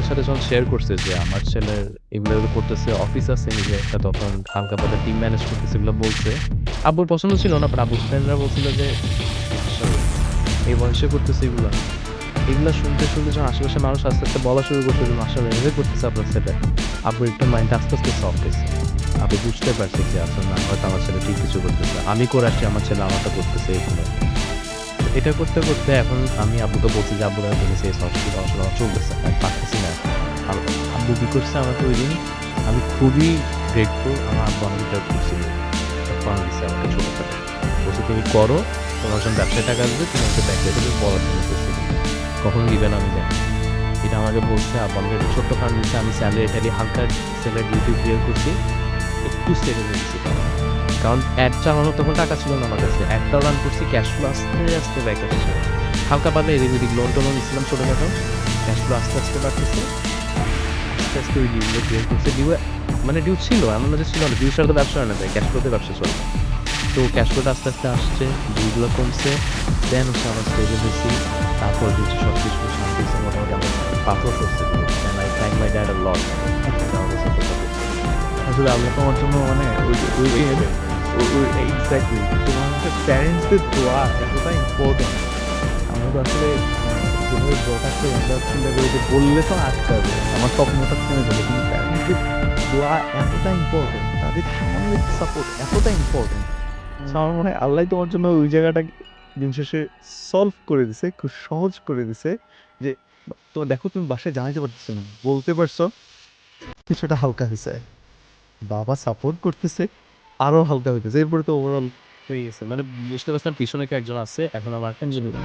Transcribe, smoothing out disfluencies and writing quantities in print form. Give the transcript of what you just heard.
আপনাদের সাথে যখন শেয়ার করছে যে আমার ছেলের এগুলো করতেছে, অফিস আছে নিজে একটা, তখন হালকা পাতলা টিম ম্যানেজ করতেছে এগুলো বলছে। আব্বুর পছন্দ ছিল না, বাট আব্বুর ফ্রেন্ডরা বলছিল যে আসলে এই বয়সে করতেছে এগুলা। এগুলা শুনতে যখন আশেপাশের মানুষ আস্তে, আস্তে বলা শুরু করছে যে আসলে এভাবে করতেছে আপনার ছেলে। আব্বুর একটু মাইন্ডটা আস্তে, আস্তে সফট হইছে। আব্বু বুঝতে পারছে যে আসলে না, হয়তো আমার ছেলে ঠিক কিছু করতেছে। আমি করে আসছি, আমার ছেলে আমারটা করতেছে এগুলো। এটা করতে, করতে এখন আমি আব্বুকে বলছি যে আব্বু আমি দেখেছি এই সবগুলো আসলে আমার চলতেছে। আমি পারতেছি না। আর আব্বু কি করছে আমাকে ঐদিন, আমি খুবই গ্রেটফুল, আমার আব্বু আমাকে হেল্প করছিল। ফান্ড দিছে আমাকে ছোটখাটো। বলছে তুমি করো, তোমার যখন ব্যবসায় টাকা আসবে তুমি আমাকে ব্যাংকে থেকে পড়াশোনা করতেছি। কখন দিবেন আমি জানি না। এটা আমাকে বলছে, আব্বু আমাকে একটা ছোট্ট ফান্ড দিচ্ছে, আমি স্যালারি টালি হালকা স্যালারি ডিউটি ক্লিয়ার করছি, একটু সেভে দিচ্ছি টাকা। কারণ অ্যাড চালানোর তখন টাকা ছিল না আমার কাছে। অ্যাডটাও রান করছি, ক্যাশ ফ্লো আস্তে, আস্তে ব্যাক আসছে। হালকা পাতলা এদিক ওদিক লোন-টোনও নিছিলাম ছোটখাটো। ক্যাশ ফ্লো আস্তে, আস্তে বাড়তেছে। আস্তে, আস্তে ওই ডিউগুলো ক্লিয়ার করছে। ডিউ মানে ডিউ ছিল, এমন না যে ছিল না। ডিউ ছাড়া তো ব্যবসা হয় না, তাই ক্যাশ ফ্লোতে ব্যবসা চলে। তো ক্যাশ ফ্লোটা আস্তে, আস্তে আসছে, ডিউগুলো কমছে। দেন হচ্ছে আমরা স্টেবল হইছি। তারপর হচ্ছে সবকিছু শান্তি হইছে, মোটামুটি আমার পাথর সরছে পুরো। And I thank my dad a lot. আমাকে সাপোর্টটা করছে। আসলে আল্লাহ তোমার জন্য মানে ওই এক্স্যাক্টলি তোমার হচ্ছে প্যারেন্টসদের দোয়া এতটা ইম্পর্টেন্ট। আমরা তো আসলে যেভাবে ব্রট আছে আমরা চিন্তা করি যে বললে তো আটকাবে, আমার স্বপ্নটা থেমে যাবে, কিন্তু প্যারেন্টসদের দোয়া এতটা ইম্পর্টেন্ট, তাদের সামান্য সাপোর্ট এতটা ইম্পর্টেন্ট। আমার মনে হয় আল্লাহ তোমার জন্য ওই জায়গাটা দিন শেষে সলভ করে দিছে, খুব সহজ করে দিছে। যে তো দেখো তুমি বাসায় জানাইতে পারতেছো না, বলতে পারছো, কিছুটা হালকা হয়েছে, বাবা সাপোর্ট করতেছে, আরো হালকা হইতেছে, এরপরে তো ওভারঅল হয়ে গেছে। মানে বুঝতে পারছিলাম পিছনে কেউ একজন আছে। এখন আমার